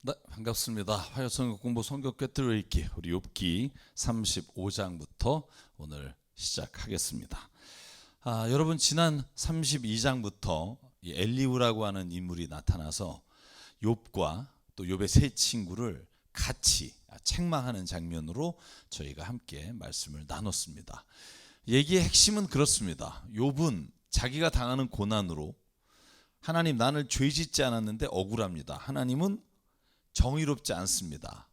네, 반갑습니다. 화요성경 공부 성경 꿰뚫어 읽기 우리 욥기 35장부터 오늘 시작하겠습니다. 여러분 지난 32장부터 엘리후라고 하는 인물이 나타나서 욥과 또 욥의 세 친구를 같이 책망하는 장면으로 저희가 함께 말씀을 나눴습니다. 얘기의 핵심은 그렇습니다. 욥은 자기가 당하는 고난으로 하나님 나는 죄 짓지 않았는데 억울합니다. 하나님은 정의롭지 않습니다.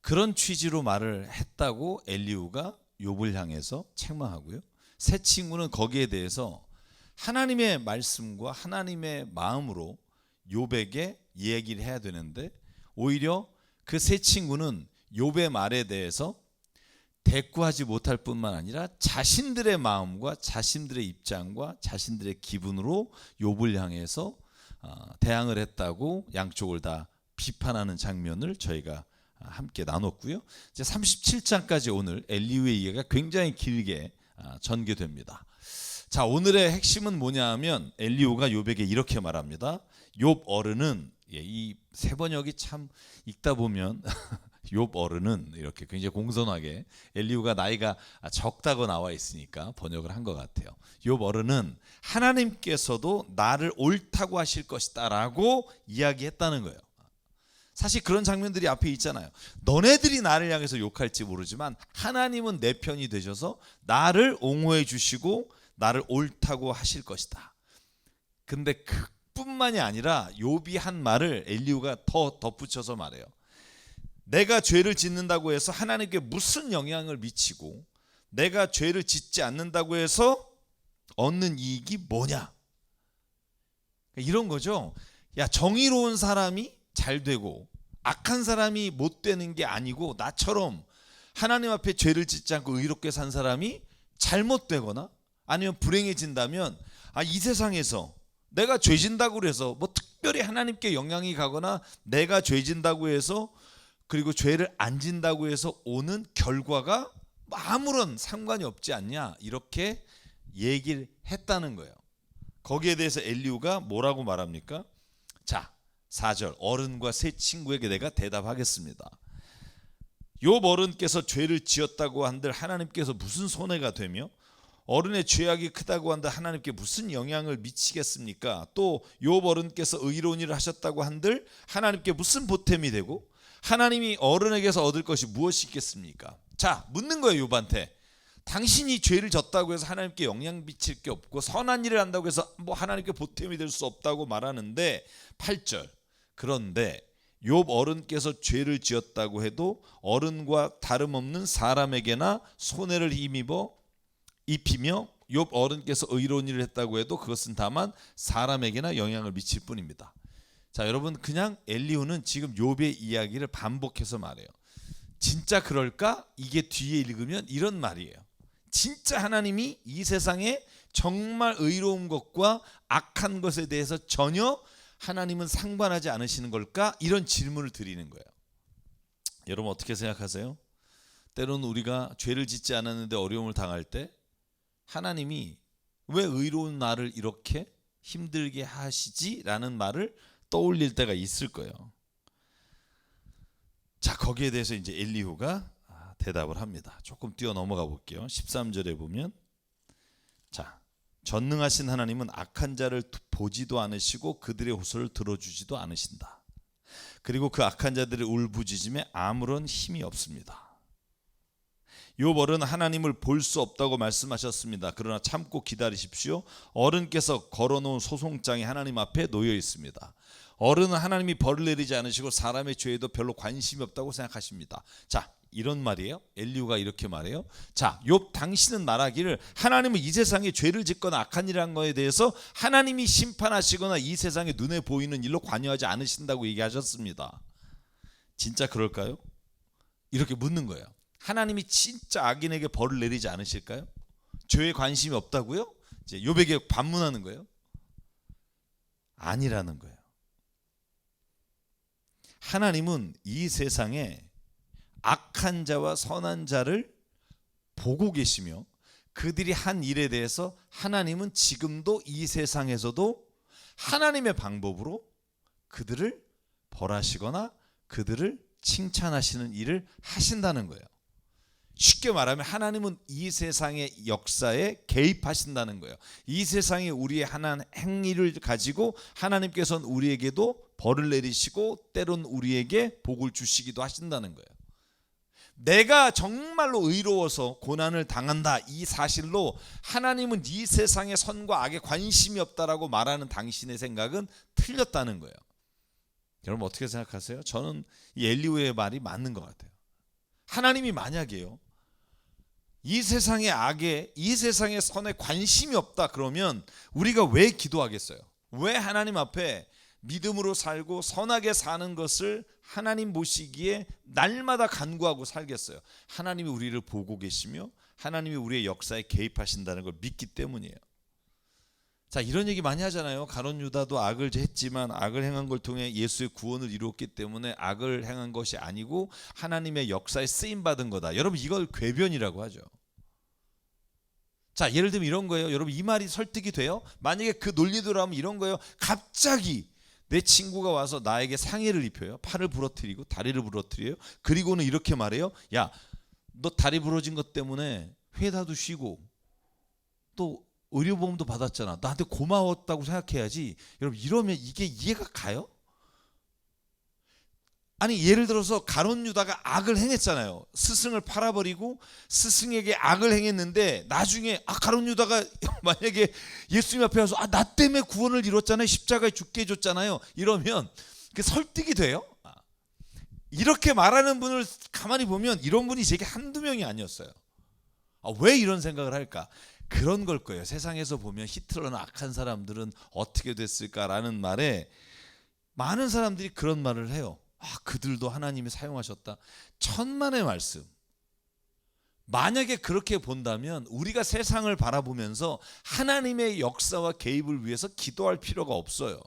그런 취지로 말을 했다고 엘리후가 욥을 향해서 책망하고요. 세 친구는 거기에 대해서 하나님의 말씀과 하나님의 마음으로 욥에게 얘기를 해야 되는데 오히려 그 세 친구는 욥의 말에 대해서 대꾸하지 못할 뿐만 아니라 자신들의 마음과 자신들의 입장과 자신들의 기분으로 욥을 향해서 대항을 했다고 양쪽을 다 비판하는 장면을 저희가 함께 나눴고요. 이제 37장까지 오늘 엘리후의 이야기가 굉장히 길게 전개됩니다. 자, 오늘의 핵심은 뭐냐 하면 엘리후가 욥에게 이렇게 말합니다. 욥 어른은 이 세 번역이 참 읽다 보면 욥 어른은 이렇게 굉장히 공손하게 엘리후가 나이가 적다고 나와 있으니까 번역을 한 것 같아요. 욥 어른은 하나님께서도 나를 옳다고 하실 것이다 라고 이야기했다는 거예요. 사실 그런 장면들이 앞에 있잖아요. 너네들이 나를 향해서 욕할지 모르지만 하나님은 내 편이 되셔서 나를 옹호해 주시고 나를 옳다고 하실 것이다. 근데 그뿐만이 아니라 욥이 한 말을 엘리후가 더 덧붙여서 말해요. 내가 죄를 짓는다고 해서 하나님께 무슨 영향을 미치고 내가 죄를 짓지 않는다고 해서 얻는 이익이 뭐냐? 이런 거죠. 야, 정의로운 사람이 잘 되고 악한 사람이 못 되는 게 아니고 나처럼 하나님 앞에 죄를 짓지 않고 의롭게 산 사람이 잘못되거나 아니면 불행해진다면 이 세상에서 내가 죄 진다고 해서 뭐 특별히 하나님께 영향이 가거나 내가 죄 진다고 해서 그리고 죄를 안 진다고 해서 오는 결과가 아무런 상관이 없지 않냐 이렇게 얘기를 했다는 거예요. 거기에 대해서 엘리후가 뭐라고 말합니까? 자, 4절 어른과 세 친구에게 내가 대답하겠습니다. 욥 어른께서 죄를 지었다고 한들 하나님께서 무슨 손해가 되며 어른의 죄악이 크다고 한들 하나님께 무슨 영향을 미치겠습니까? 또 욥 어른께서 의로운 일을 하셨다고 한들 하나님께 무슨 보탬이 되고 하나님이 어른에게서 얻을 것이 무엇이 있겠습니까? 자, 묻는 거예요. 욥한테. 당신이 죄를 졌다고 해서 하나님께 영향 미칠 게 없고 선한 일을 한다고 해서 뭐 하나님께 보탬이 될 수 없다고 말하는데 8절 그런데 욥 어른께서 죄를 지었다고 해도 어른과 다름없는 사람에게나 손해를 입히며 욥 어른께서 의로운 일을 했다고 해도 그것은 다만 사람에게나 영향을 미칠 뿐입니다. 자, 여러분 그냥 엘리후는 지금 욥의 이야기를 반복해서 말해요. 진짜 그럴까? 이게 뒤에 읽으면 이런 말이에요. 진짜 하나님이 이 세상에 정말 의로운 것과 악한 것에 대해서 전혀 하나님은 상관하지 않으시는 걸까? 이런 질문을 드리는 거예요. 여러분 어떻게 생각하세요? 때로는 우리가 죄를 짓지 않았는데 어려움을 당할 때 하나님이 왜 의로운 나를 이렇게 힘들게 하시지? 라는 말을 떠올릴 때가 있을 거예요. 자, 거기에 대해서 이제 엘리후가 대답을 합니다. 조금 뛰어 넘어가 볼게요. 13절에 보면 자, 전능하신 하나님은 악한 자를 보지도 않으시고 그들의 호소를 들어주지도 않으신다. 그리고 그 악한 자들의 울부짖음에 아무런 힘이 없습니다. 욥 어른 하나님을 볼 수 없다고 말씀하셨습니다. 그러나 참고 기다리십시오. 어른께서 걸어놓은 소송장이 하나님 앞에 놓여 있습니다. 어른은 하나님이 벌을 내리지 않으시고 사람의 죄에도 별로 관심이 없다고 생각하십니다. 자, 이런 말이에요. 엘리후가 이렇게 말해요. 자, 욥 당신은 말하기를 하나님은 이 세상에 죄를 짓거나 악한 일을 한 거에 대해서 하나님이 심판하시거나 이 세상에 눈에 보이는 일로 관여하지 않으신다고 얘기하셨습니다. 진짜 그럴까요? 이렇게 묻는 거예요. 하나님이 진짜 악인에게 벌을 내리지 않으실까요? 죄에 관심이 없다고요? 이제 욥에게 반문하는 거예요. 아니라는 거예요. 하나님은 이 세상에 악한 자와 선한 자를 보고 계시며 그들이 한 일에 대해서 하나님은 지금도 이 세상에서도 하나님의 방법으로 그들을 벌하시거나 그들을 칭찬하시는 일을 하신다는 거예요. 쉽게 말하면 하나님은 이 세상의 역사에 개입하신다는 거예요. 이 세상에 우리의 하나님 행위를 가지고 하나님께서는 우리에게도 벌을 내리시고 때론 우리에게 복을 주시기도 하신다는 거예요. 내가 정말로 의로워서 고난을 당한다, 이 사실로 하나님은 이 세상의 선과 악에 관심이 없다라고 말하는 당신의 생각은 틀렸다는 거예요. 여러분 어떻게 생각하세요? 저는 이 엘리후의 말이 맞는 것 같아요. 하나님이 만약에요, 이 세상의 악에, 이 세상의 선에 관심이 없다 그러면 우리가 왜 기도하겠어요? 왜 하나님 앞에 믿음으로 살고 선하게 사는 것을 하나님 보시기에 날마다 간구하고 살겠어요? 하나님이 우리를 보고 계시며 하나님이 우리의 역사에 개입하신다는 걸 믿기 때문이에요. 자, 이런 얘기 많이 하잖아요. 가룟 유다도 악을 했지만 악을 행한 걸 통해 예수의 구원을 이루었기 때문에 악을 행한 것이 아니고 하나님의 역사에 쓰임 받은 거다. 여러분 이걸 궤변이라고 하죠. 자, 예를 들면 이런 거예요. 여러분 이 말이 설득이 돼요? 만약에 그 논리대로 하면 이런 거예요. 갑자기 내 친구가 와서 나에게 상해를 입혀요. 팔을 부러뜨리고 다리를 부러뜨려요. 그리고는 이렇게 말해요. 야, 너 다리 부러진 것 때문에 회사도 쉬고 또 의료보험도 받았잖아. 나한테 고마웠다고 생각해야지. 여러분 이러면 이게 이해가 가요? 아니 예를 들어서 가룟 유다가 악을 행했잖아요. 스승을 팔아버리고 스승에게 악을 행했는데 나중에 가룟 유다가 만약에 예수님 앞에 와서 나 때문에 구원을 이뤘잖아요. 십자가에 죽게 해줬잖아요. 이러면 그게 설득이 돼요? 이렇게 말하는 분을 가만히 보면 이런 분이 제게 한두 명이 아니었어요. 왜 이런 생각을 할까? 그런 걸 거예요. 세상에서 보면 히틀러나 악한 사람들은 어떻게 됐을까라는 말에 많은 사람들이 그런 말을 해요. 그들도 하나님이 사용하셨다. 천만의 말씀. 만약에 그렇게 본다면 우리가 세상을 바라보면서 하나님의 역사와 개입을 위해서 기도할 필요가 없어요.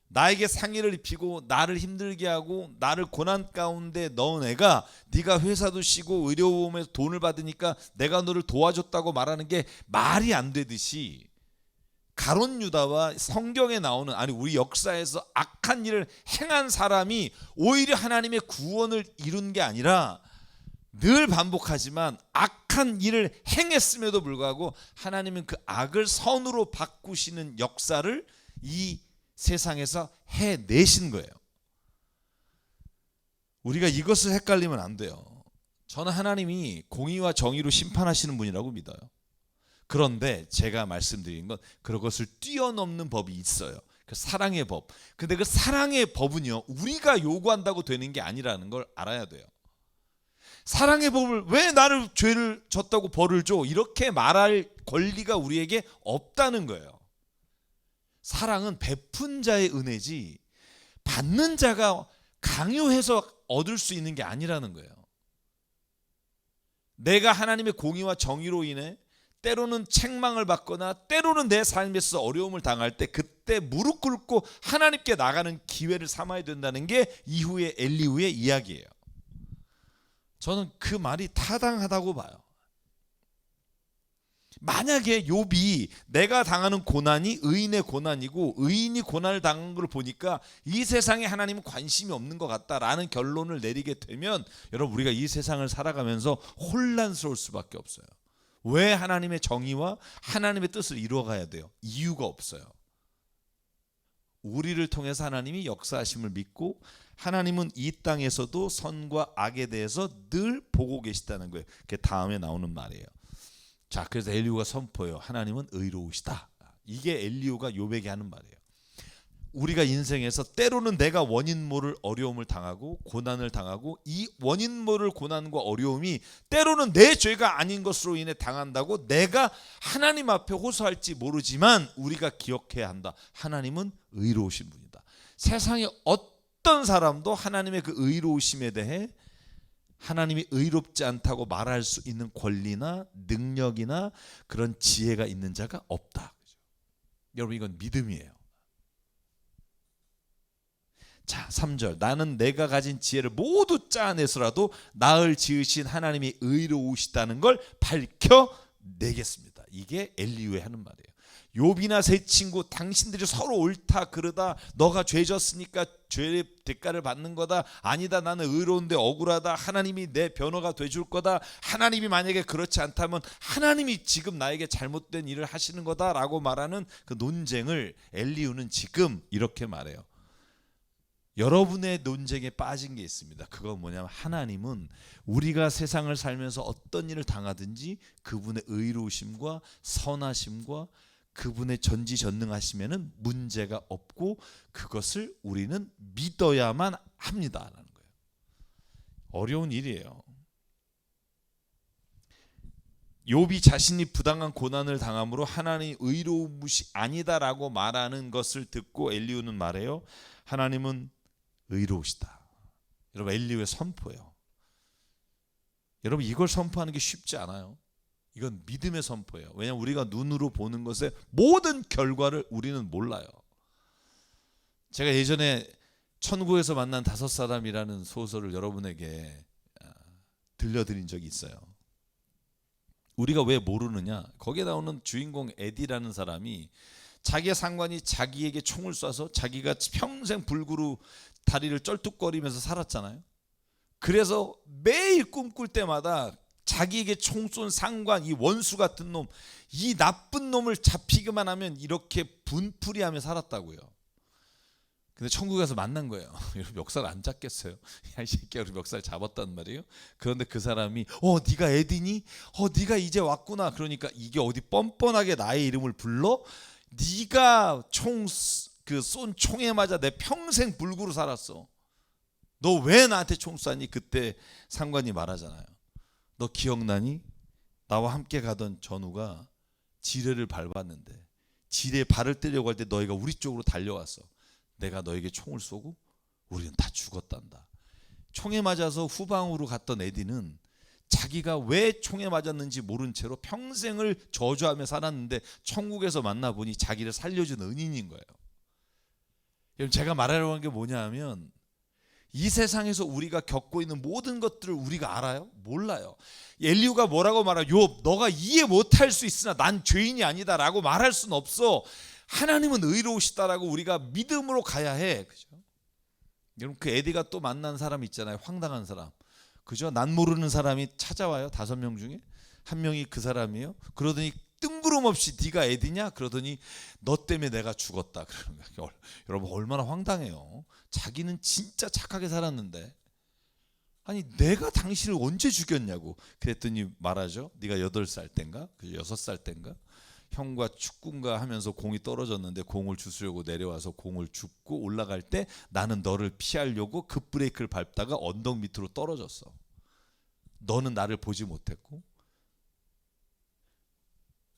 나에게 상해를 입히고 나를 힘들게 하고 나를 고난 가운데 넣은 애가 네가 회사도 쉬고 의료보험에서 돈을 받으니까 내가 너를 도와줬다고 말하는 게 말이 안 되듯이 가룟 유다와 성경에 나오는, 아니 우리 역사에서 악한 일을 행한 사람이 오히려 하나님의 구원을 이룬 게 아니라 늘 반복하지만 악한 일을 행했음에도 불구하고 하나님은 그 악을 선으로 바꾸시는 역사를 이 세상에서 해내신 거예요. 우리가 이것을 헷갈리면 안 돼요. 저는 하나님이 공의와 정의로 심판하시는 분이라고 믿어요. 그런데 제가 말씀드린 건 그것을 뛰어넘는 법이 있어요. 그 사랑의 법. 근데 그 사랑의 법은요, 우리가 요구한다고 되는 게 아니라는 걸 알아야 돼요. 사랑의 법을 왜 나를 죄를 졌다고 벌을 줘? 이렇게 말할 권리가 우리에게 없다는 거예요. 사랑은 베푼 자의 은혜지 받는 자가 강요해서 얻을 수 있는 게 아니라는 거예요. 내가 하나님의 공의와 정의로 인해 때로는 책망을 받거나 때로는 내 삶에서 어려움을 당할 때 그때 무릎 꿇고 하나님께 나가는 기회를 삼아야 된다는 게 이후의 엘리후의 이야기예요. 저는 그 말이 타당하다고 봐요. 만약에 욥이 내가 당하는 고난이 의인의 고난이고 의인이 고난을 당한 걸 보니까 이 세상에 하나님은 관심이 없는 것 같다라는 결론을 내리게 되면 여러분 우리가 이 세상을 살아가면서 혼란스러울 수밖에 없어요. 왜 하나님의 정의와 하나님의 뜻을 이루어가야 돼요? 이유가 없어요. 우리를 통해서 하나님이 역사하심을 믿고 하나님은 이 땅에서도 선과 악에 대해서 늘 보고 계시다는 거예요. 그게 다음에 나오는 말이에요. 자, 그래서 엘리후가 선포해요. 하나님은 의로우시다. 이게 엘리후가 욥에게 하는 말이에요. 우리가 인생에서 때로는 내가 원인 모를 어려움을 당하고 고난을 당하고 이 원인 모를 고난과 어려움이 때로는 내 죄가 아닌 것으로 인해 당한다고 내가 하나님 앞에 호소할지 모르지만 우리가 기억해야 한다. 하나님은 의로우신 분이다. 세상에 어떤 사람도 하나님의 그 의로우심에 대해 하나님이 의롭지 않다고 말할 수 있는 권리나 능력이나 그런 지혜가 있는 자가 없다. 여러분 이건 믿음이에요. 자, 3절. 나는 내가 가진 지혜를 모두 짜내서라도 나을 지으신 하나님이 의로우시다는 걸 밝혀내겠습니다. 이게 엘리후의 하는 말이에요. 욥이나 세 친구 당신들이 서로 옳다 그러다 너가 죄졌으니까 죄의 대가를 받는 거다. 아니다 나는 의로운데 억울하다. 하나님이 내 변호가 돼줄 거다. 하나님이 만약에 그렇지 않다면 하나님이 지금 나에게 잘못된 일을 하시는 거다라고 말하는 그 논쟁을 엘리후는 지금 이렇게 말해요. 여러분의 논쟁에 빠진 게 있습니다. 그건 뭐냐면 하나님은 우리가 세상을 살면서 어떤 일을 당하든지 그분의 의로우심과 선하심과 그분의 전지전능하시면은 문제가 없고 그것을 우리는 믿어야만 합니다라는 거예요. 어려운 일이에요. 욥이 자신이 부당한 고난을 당함으로 하나님이 의로우시 아니다라고 말하는 것을 듣고 엘리후는 말해요. 하나님은 의로우시다. 여러분 엘리후의 선포예요. 여러분 이걸 선포하는 게 쉽지 않아요. 이건 믿음의 선포예요. 왜냐하면 우리가 눈으로 보는 것의 모든 결과를 우리는 몰라요. 제가 예전에 천국에서 만난 5사람이라는 소설을 여러분에게 들려드린 적이 있어요. 우리가 왜 모르느냐? 거기에 나오는 주인공 에디라는 사람이 자기의 상관이 자기에게 총을 쏴서 자기가 평생 불구로 다리를 쩔뚝거리면서 살았잖아요. 그래서 매일 꿈꿀 때마다 자기에게 총 쏜 상관, 이 원수 같은 놈, 이 나쁜 놈을 잡히기만 하면 이렇게 분풀이하며 살았다고요. 근데 천국에서 만난 거예요. 여러분 멱살 안 잡겠어요? 야 이 새끼야, 우리 멱살 잡았단 말이에요. 그런데 그 사람이 네가 에디니? 네가 이제 왔구나. 그러니까 이게 어디 뻔뻔하게 나의 이름을 불러? 네가 쏜 총에 맞아 내 평생 불구로 살았어. 너 왜 나한테 총 쐈니? 그때 상관이 말하잖아요. 너 기억나니? 나와 함께 가던 전우가 지뢰를 밟았는데 지뢰에 발을 떼려고 할 때 너희가 우리 쪽으로 달려왔어. 내가 너에게 총을 쏘고 우리는 다 죽었단다. 총에 맞아서 후방으로 갔던 에디는 자기가 왜 총에 맞았는지 모른 채로 평생을 저주하며 살았는데 천국에서 만나보니 자기를 살려준 은인인 거예요. 여러분 제가 말하려고 하는 게 뭐냐 하면 이 세상에서 우리가 겪고 있는 모든 것들을 우리가 알아요? 몰라요. 엘리후가 뭐라고 말해요? 욥 너가 이해 못할 수 있으나 난 죄인이 아니다 라고 말할 수는 없어. 하나님은 의로우시다라고 우리가 믿음으로 가야 해. 그죠? 여러분 그 에디가 또 만난 사람 있잖아요. 황당한 사람. 그죠? 난 모르는 사람이 찾아와요. 5명 중에 한 명이 그 사람이에요. 그러더니 뜬구름없이 네가 에디냐? 그러더니 너 때문에 내가 죽었다. 그러는 거예요. 여러분 얼마나 황당해요. 자기는 진짜 착하게 살았는데 아니 내가 당신을 언제 죽였냐고. 그랬더니 말하죠. 네가 8살 땐가 6살 땐가 형과 축구인가 하면서 공이 떨어졌는데 공을 주스려고 내려와서 공을 줍고 올라갈 때 나는 너를 피하려고 급브레이크를 밟다가 언덕 밑으로 떨어졌어. 너는 나를 보지 못했고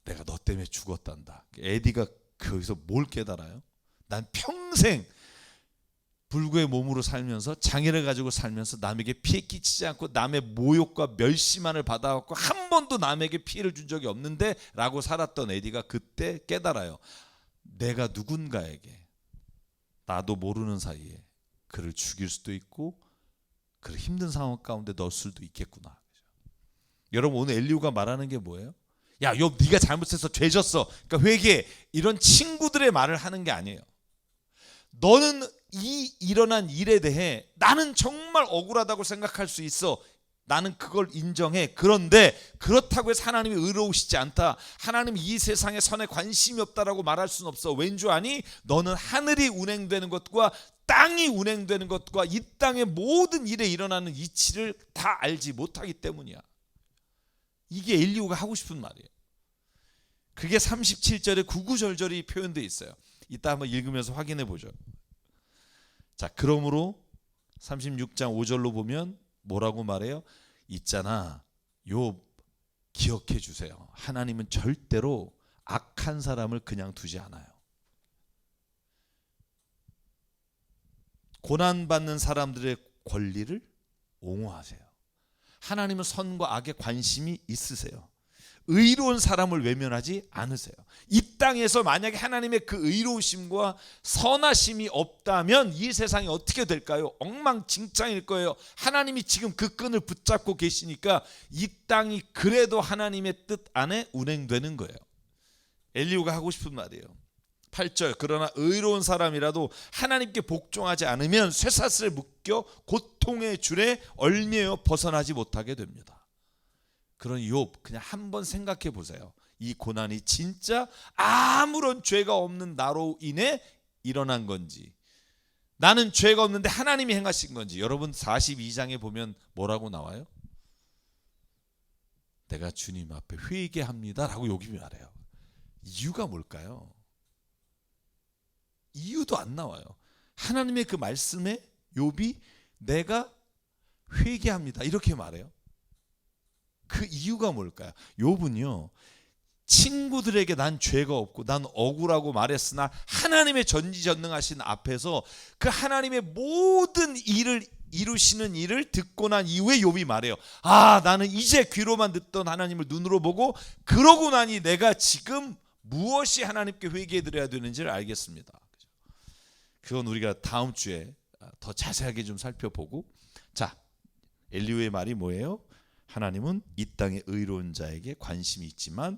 내가 너 때문에 죽었단다. 에디가 거기서 뭘 깨달아요? 난 평생 불구의 몸으로 살면서 장애를 가지고 살면서 남에게 피해 끼치지 않고 남의 모욕과 멸시만을 받아왔고 한 번도 남에게 피해를 준 적이 없는데 라고 살았던 에디가 그때 깨달아요. 내가 누군가에게 나도 모르는 사이에 그를 죽일 수도 있고 그를 힘든 상황 가운데 넣을 수도 있겠구나. 여러분 오늘 엘리후가 말하는 게 뭐예요? 야 욥 네가 잘못해서 죄졌어. 그러니까 회개해. 이런 친구들의 말을 하는 게 아니에요. 너는 이 일어난 일에 대해 나는 정말 억울하다고 생각할 수 있어. 나는 그걸 인정해. 그런데 그렇다고 해서 하나님이 의로우시지 않다. 하나님이 이 세상에 선에 관심이 없다라고 말할 수는 없어. 왠 줄 아니? 너는 하늘이 운행되는 것과 땅이 운행되는 것과 이 땅의 모든 일에 일어나는 이치를 다 알지 못하기 때문이야. 이게 엘리후가 하고 싶은 말이에요. 그게 37절에 구구절절히 표현되어 있어요. 이따 한번 읽으면서 확인해 보죠. 자, 그러므로 36장 5절로 보면 뭐라고 말해요? 있잖아, 욥 기억해 주세요. 하나님은 절대로 악한 사람을 그냥 두지 않아요. 고난받는 사람들의 권리를 옹호하세요. 하나님은 선과 악에 관심이 있으세요. 의로운 사람을 외면하지 않으세요. 이 땅에서 만약에 하나님의 그 의로우심과 선하심이 없다면 이 세상이 어떻게 될까요? 엉망진창일 거예요. 하나님이 지금 그 끈을 붙잡고 계시니까 이 땅이 그래도 하나님의 뜻 안에 운행되는 거예요. 엘리후가 하고 싶은 말이에요. 8절 그러나 의로운 사람이라도 하나님께 복종하지 않으면 쇠사슬에 묶여 고통의 줄에 얽매여 벗어나지 못하게 됩니다. 그런 욥 그냥 한번 생각해 보세요. 이 고난이 진짜 아무런 죄가 없는 나로 인해 일어난 건지, 나는 죄가 없는데 하나님이 행하신 건지. 여러분 42장에 보면 뭐라고 나와요? 내가 주님 앞에 회개합니다 라고 욥이 말해요. 이유가 뭘까요? 이유도 안 나와요. 하나님의 그 말씀에 욥이 내가 회개합니다 이렇게 말해요. 그 이유가 뭘까요? 욥은요, 친구들에게 난 죄가 없고 난 억울하고 말했으나 하나님의 전지전능하신 앞에서 그 하나님의 모든 일을 이루시는 일을 듣고 난 이후에 욥이 말해요. 아, 나는 이제 귀로만 듣던 하나님을 눈으로 보고 그러고 나니 내가 지금 무엇이 하나님께 회개해 드려야 되는지를 알겠습니다. 그건 우리가 다음 주에 더 자세하게 좀 살펴보고. 자, 엘리후의 말이 뭐예요? 하나님은 이 땅의 의로운 자에게 관심이 있지만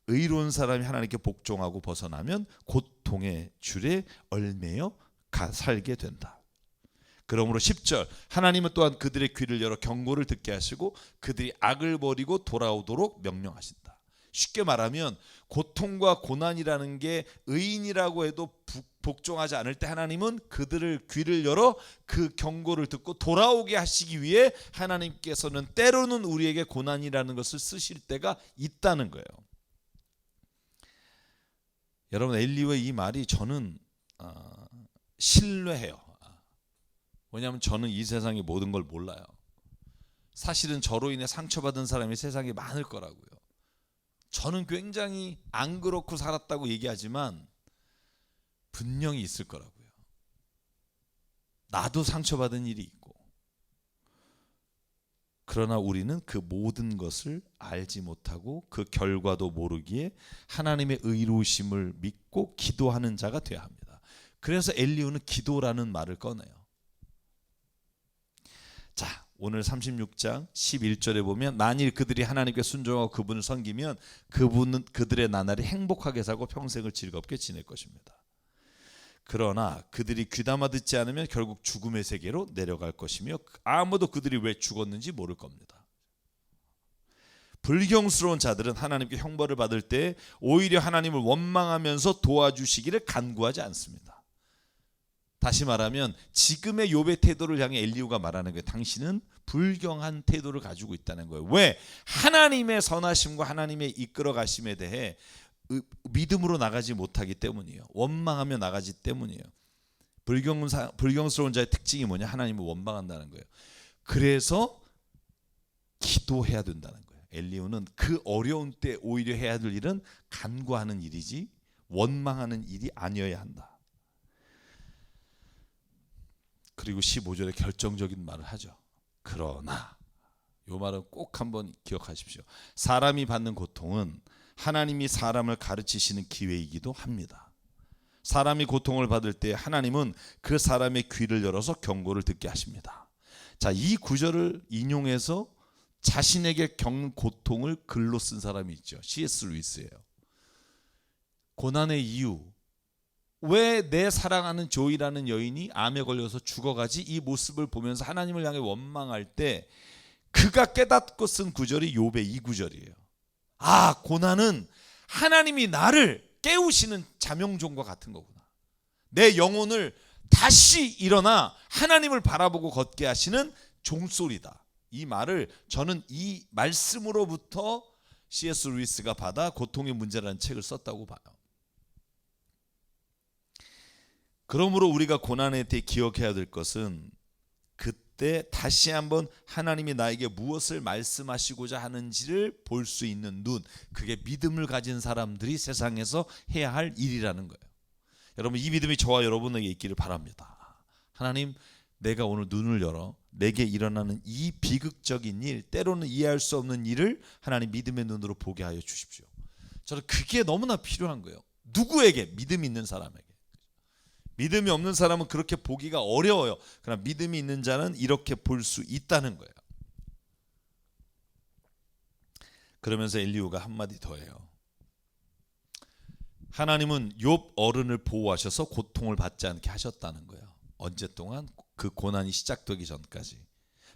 의로운 사람이 하나님께 복종하고 벗어나면 고통의 줄에 얽매여 살게 된다. 그러므로 10절 하나님은 또한 그들의 귀를 열어 경고를 듣게 하시고 그들이 악을 버리고 돌아오도록 명령하신다. 쉽게 말하면 고통과 고난이라는 게 의인이라고 해도 복종하지 않을 때 하나님은 그들을 귀를 열어 그 경고를 듣고 돌아오게 하시기 위해 하나님께서는 때로는 우리에게 고난이라는 것을 쓰실 때가 있다는 거예요. 여러분, 엘리후의 이 말이 저는 신뢰해요. 왜냐하면 저는 이 세상의 모든 걸 몰라요. 사실은 저로 인해 상처받은 사람이 세상에 많을 거라고요. 저는 굉장히 안 그렇고 살았다고 얘기하지만 분명히 있을 거라고요. 나도 상처받은 일이 있고. 그러나 우리는 그 모든 것을 알지 못하고 그 결과도 모르기에 하나님의 의로우심을 믿고 기도하는 자가 되어야 합니다. 그래서 엘리후는 기도라는 말을 꺼내요. 자, 오늘 36장 11절에 보면 만일 그들이 하나님께 순종하고 그분을 섬기면 그분은 그들의 나날이 행복하게 살고 평생을 즐겁게 지낼 것입니다. 그러나 그들이 귀담아 듣지 않으면 결국 죽음의 세계로 내려갈 것이며 아무도 그들이 왜 죽었는지 모를 겁니다. 불경스러운 자들은 하나님께 형벌을 받을 때 오히려 하나님을 원망하면서 도와주시기를 간구하지 않습니다. 다시 말하면 지금의 욥의 태도를 향해 엘리후가 말하는 거예요. 당신은 불경한 태도를 가지고 있다는 거예요. 왜? 하나님의 선하심과 하나님의 이끌어 가심에 대해 믿음으로 나가지 못하기 때문이에요. 원망하며 나가지 때문이에요. 불경스러운 자의 특징이 뭐냐? 하나님을 원망한다는 거예요. 그래서 기도해야 된다는 거예요. 엘리후는 그 어려운 때 오히려 해야 될 일은 간구하는 일이지 원망하는 일이 아니어야 한다. 그리고 15절에 결정적인 말을 하죠. 그러나 이 말은 꼭 한번 기억하십시오. 사람이 받는 고통은 하나님이 사람을 가르치시는 기회이기도 합니다. 사람이 고통을 받을 때 하나님은 그 사람의 귀를 열어서 경고를 듣게 하십니다. 자, 이 구절을 인용해서 자신에게 겪는 고통을 글로 쓴 사람이 있죠. C.S. 루이스예요. 고난의 이유, 왜 내 사랑하는 조이라는 여인이 암에 걸려서 죽어가지? 이 모습을 보면서 하나님을 향해 원망할 때 그가 깨닫고 쓴 구절이 욥의 이 구절이에요. 아, 고난은 하나님이 나를 깨우시는 자명종과 같은 거구나. 내 영혼을 다시 일어나 하나님을 바라보고 걷게 하시는 종소리다. 이 말을 저는 이 말씀으로부터 C.S. 루이스가 받아 고통의 문제라는 책을 썼다고 봐요. 그러므로 우리가 고난에 대해 기억해야 될 것은 그때 다시 한번 하나님이 나에게 무엇을 말씀하시고자 하는지를 볼 수 있는 눈, 그게 믿음을 가진 사람들이 세상에서 해야 할 일이라는 거예요. 여러분, 이 믿음이 저와 여러분에게 있기를 바랍니다. 하나님, 내가 오늘 눈을 열어 내게 일어나는 이 비극적인 일, 때로는 이해할 수 없는 일을 하나님 믿음의 눈으로 보게 하여 주십시오. 저는 그게 너무나 필요한 거예요. 누구에게? 믿음이 있는 사람에게. 믿음이 없는 사람은 그렇게 보기가 어려워요. 그러나 믿음이 있는 자는 이렇게 볼 수 있다는 거예요. 그러면서 엘리후가 한마디 더 해요. 하나님은 욥 어른을 보호하셔서 고통을 받지 않게 하셨다는 거예요. 언제 동안? 그 고난이 시작되기 전까지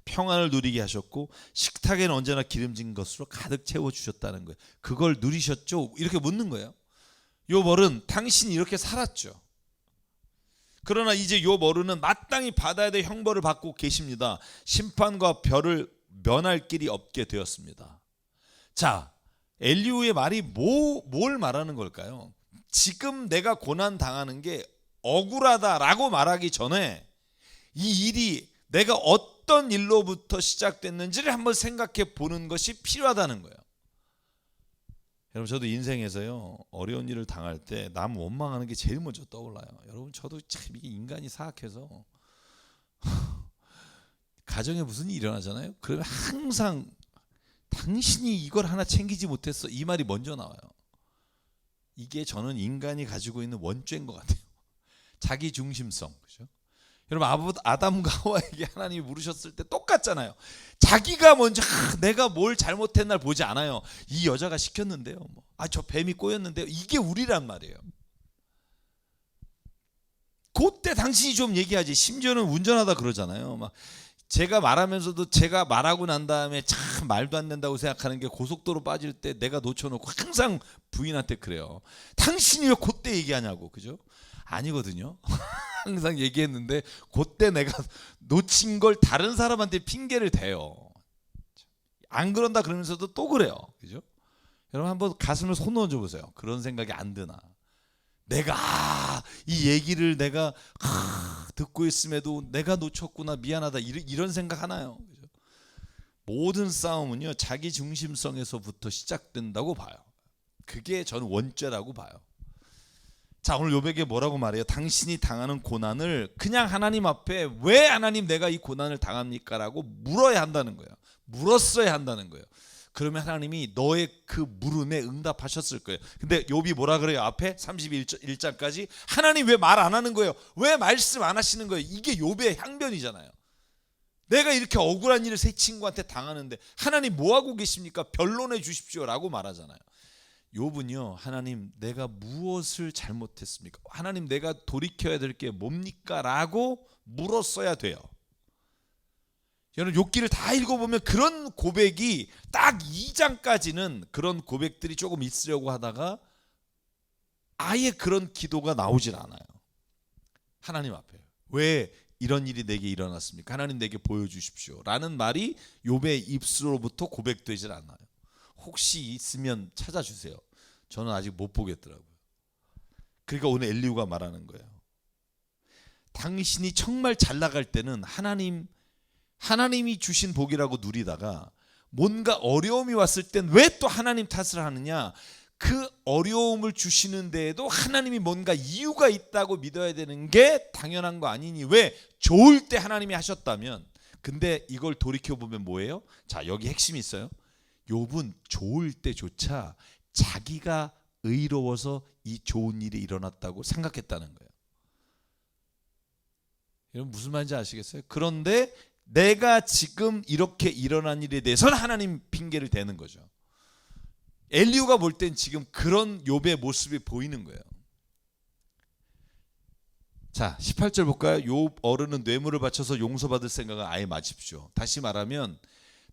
평안을 누리게 하셨고 식탁에는 언제나 기름진 것으로 가득 채워주셨다는 거예요. 그걸 누리셨죠? 이렇게 묻는 거예요. 욥 어른, 당신이 이렇게 살았죠. 그러나 이제 욥 어른은 마땅히 받아야 될 형벌을 받고 계십니다. 심판과 벌을 면할 길이 없게 되었습니다. 자, 엘리후의 말이 뭘 말하는 걸까요? 지금 내가 고난 당하는 게 억울하다라고 말하기 전에 이 일이 내가 어떤 일로부터 시작됐는지를 한번 생각해 보는 것이 필요하다는 거예요. 여러분, 저도 인생에서요, 어려운 일을 당할 때 남 원망하는 게 제일 먼저 떠올라요. 여러분, 저도 참 이게 인간이 사악해서 가정에 무슨 일이 일어나잖아요. 그러면 항상 당신이 이걸 하나 챙기지 못했어, 이 말이 먼저 나와요. 이게 저는 인간이 가지고 있는 원죄인 것 같아요. 자기 중심성, 그죠? 여러분, 아담과 하와에게 하나님이 물으셨을 때 똑같잖아요. 자기가 먼저 내가 뭘 잘못했나 보지 않아요. 이 여자가 시켰는데요, 저 뱀이 꼬였는데요. 이게 우리란 말이에요. 그때 당신이 좀 얘기하지. 심지어는 운전하다 그러잖아요. 막 제가 말하면서도 제가 말하고 난 다음에 참 말도 안 된다고 생각하는 게 고속도로 빠질 때 내가 놓쳐놓고 항상 부인한테 그래요. 당신이 왜 그때 얘기하냐고, 그죠? 아니거든요. 항상 얘기했는데 그때 내가 놓친 걸 다른 사람한테 핑계를 대요. 안 그런다 그러면서도 또 그래요, 그죠? 여러분, 한번 가슴을 손 넣어줘 보세요. 그런 생각이 안 드나? 내가 이 얘기를 내가 듣고 있음에도 내가 놓쳤구나, 미안하다, 이런 생각 하나요? 그죠? 모든 싸움은요, 자기 중심성에서부터 시작된다고 봐요. 그게 저는 원죄라고 봐요. 자, 오늘 욥에게 뭐라고 말해요? 당신이 당하는 고난을 그냥 하나님 앞에 왜 하나님 내가 이 고난을 당합니까? 라고 물어야 한다는 거예요. 물었어야 한다는 거예요. 그러면 하나님이 너의 그 물음에 응답하셨을 거예요. 근데 욥이 뭐라 그래요? 앞에 31장까지 하나님 왜 말 안 하는 거예요? 왜 말씀 안 하시는 거예요? 이게 욥의 향변이잖아요. 내가 이렇게 억울한 일을 새 친구한테 당하는데 하나님 뭐 하고 계십니까? 변론해 주십시오 라고 말하잖아요. 욥은요, 하나님 내가 무엇을 잘못했습니까? 하나님 내가 돌이켜야 될 게 뭡니까? 라고 물었어야 돼요. 여러분, 욥기를 다 읽어보면 그런 고백이 딱 2장까지는 그런 고백들이 조금 있으려고 하다가 아예 그런 기도가 나오질 않아요. 하나님 앞에 왜 이런 일이 내게 일어났습니까? 하나님 내게 보여주십시오 라는 말이 욥의 입술로부터 고백되질 않아요. 혹시 있으면 찾아주세요. 저는 아직 못 보겠더라고요. 그러니까 오늘 엘리후가 말하는 거예요. 당신이 정말 잘 나갈 때는 하나님이 주신 복이라고 누리다가 뭔가 어려움이 왔을 땐 왜 또 하나님 탓을 하느냐? 그 어려움을 주시는 데에도 하나님이 뭔가 이유가 있다고 믿어야 되는 게 당연한 거 아니니? 왜 좋을 때 하나님이 하셨다면? 근데 이걸 돌이켜보면 뭐예요? 자, 여기 핵심이 있어요. 욥은 좋을 때조차 자기가 의로워서 이 좋은 일이 일어났다고 생각했다는 거예요. 여러분, 무슨 말인지 아시겠어요? 그런데 내가 지금 이렇게 일어난 일에 대해서는 하나님 핑계를 대는 거죠. 엘리후가 볼 땐 지금 그런 욥의 모습이 보이는 거예요. 자, 18절 볼까요? 욥 어른은 뇌물을 바쳐서 용서받을 생각은 아예 마십시오. 다시 말하면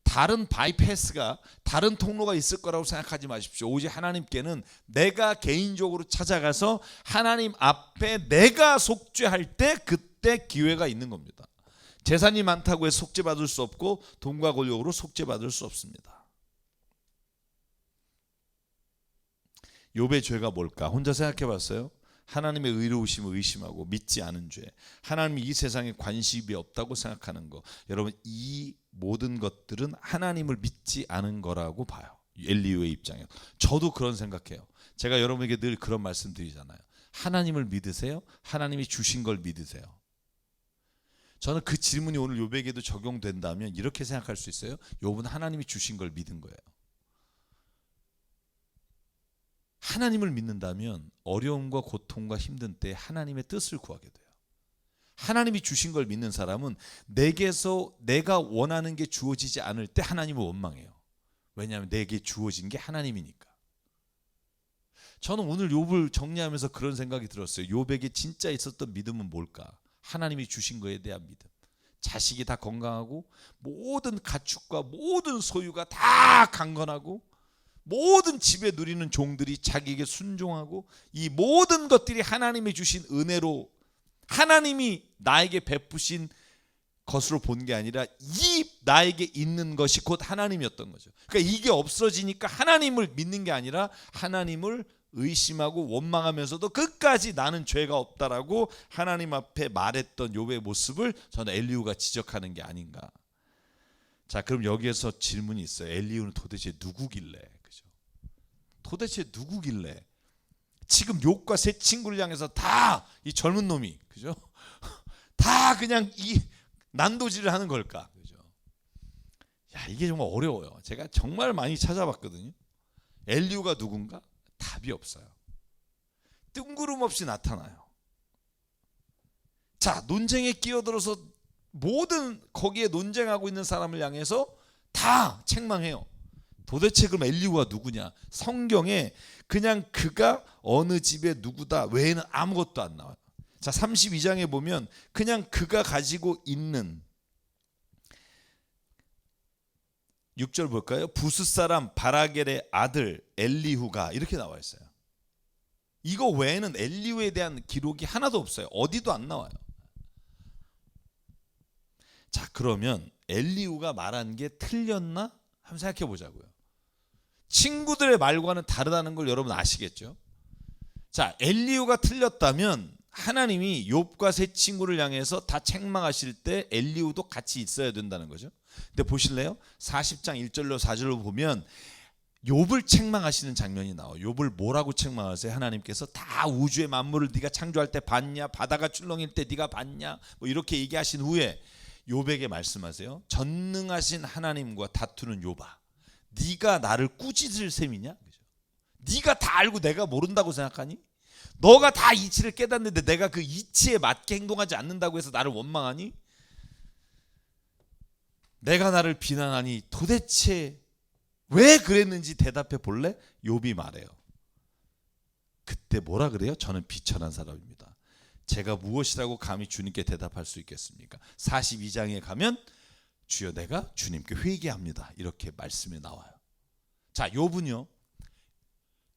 다른 바이패스가, 다른 통로가 있을 거라고 생각하지 마십시오. 오직 하나님께는 내가 개인적으로 찾아가서 하나님 앞에 내가 속죄할 때 그때 기회가 있는 겁니다. 재산이 많다고 해서 속죄받을 수 없고 돈과 권력으로 속죄받을 수 없습니다. 욥의 죄가 뭘까? 혼자 생각해 봤어요? 하나님의 의로우심을 의심하고 믿지 않은 죄, 하나님이 이 세상에 관심이 없다고 생각하는 거. 여러분, 이 모든 것들은 하나님을 믿지 않은 거라고 봐요. 엘리후의 입장에. 저도 그런 생각해요. 제가 여러분에게 늘 그런 말씀 드리잖아요. 하나님을 믿으세요? 하나님이 주신 걸 믿으세요? 저는 그 질문이 오늘 욥에게도 적용된다면 이렇게 생각할 수 있어요. 욥은 하나님이 주신 걸 믿은 거예요. 하나님을 믿는다면 어려움과 고통과 힘든 때 하나님의 뜻을 구하게 돼요. 하나님이 주신 걸 믿는 사람은 내게서 내가 원하는 게 주어지지 않을 때 하나님을 원망해요. 왜냐하면 내게 주어진 게 하나님이니까. 저는 오늘 욥을 정리하면서 그런 생각이 들었어요. 욥에게 진짜 있었던 믿음은 뭘까? 하나님이 주신 거에 대한 믿음. 자식이 다 건강하고 모든 가축과 모든 소유가 다 강건하고 모든 집에 누리는 종들이 자기에게 순종하고 이 모든 것들이 하나님이 주신 은혜로 하나님이 나에게 베푸신 것으로 본 게 아니라 이 나에게 있는 것이 곧 하나님이었던 거죠. 그러니까 이게 없어지니까 하나님을 믿는 게 아니라 하나님을 의심하고 원망하면서도 끝까지 나는 죄가 없다라고 하나님 앞에 말했던 욥의 모습을 저는 엘리후가 지적하는 게 아닌가. 자, 그럼 여기에서 질문이 있어요. 엘리후는 도대체 누구길래? 그죠? 도대체 누구길래? 지금 욥과 세 친구를 향해서 다 이 젊은 놈이, 그죠? 다 그냥 이 난도질을 하는 걸까? 그죠? 야, 이게 정말 어려워요. 제가 정말 많이 찾아봤거든요. 엘리후가 누군가? 답이 없어요. 뜬구름없이 나타나요. 자, 논쟁에 끼어들어서 모든 거기에 논쟁하고 있는 사람을 향해서 다 책망해요. 도대체 그럼 엘리후가 누구냐? 성경에 그냥 그가 어느 집의 누구다 외에는 아무것도 안 나와요. 자, 32장에 보면 그냥 그가 가지고 있는 6절 볼까요? 부스 사람 바라겔의 아들 엘리후가 이렇게 나와 있어요. 이거 외에는 엘리후에 대한 기록이 하나도 없어요. 어디도 안 나와요. 자, 그러면 엘리후가 말한 게 틀렸나? 한번 생각해 보자고요. 친구들의 말과는 다르다는 걸 여러분 아시겠죠? 자, 엘리후가 틀렸다면 하나님이 욥과 세 친구를 향해서 다 책망하실 때 엘리후도 같이 있어야 된다는 거죠. 근데 보실래요? 40장 1절로 4절로 보면 욥을 책망하시는 장면이 나와요. 욥을 뭐라고 책망하세요? 하나님께서 다 우주의 만물을 네가 창조할 때 봤냐? 바다가 출렁일 때 네가 봤냐? 뭐 이렇게 얘기하신 후에 욥에게 말씀하세요. 전능하신 하나님과 다투는 욥아, 네가 나를 꾸짖을 셈이냐? 네가 다 알고 내가 모른다고 생각하니? 너가 다 이치를 깨닫는데 내가 그 이치에 맞게 행동하지 않는다고 해서 나를 원망하니? 내가 나를 비난하니 도대체 왜 그랬는지 대답해 볼래? 욥이 말해요. 그때 뭐라 그래요? 저는 비천한 사람입니다. 제가 무엇이라고 감히 주님께 대답할 수 있겠습니까? 42장에 가면 주여 내가 주님께 회개합니다. 이렇게 말씀이 나와요. 자, 욥은요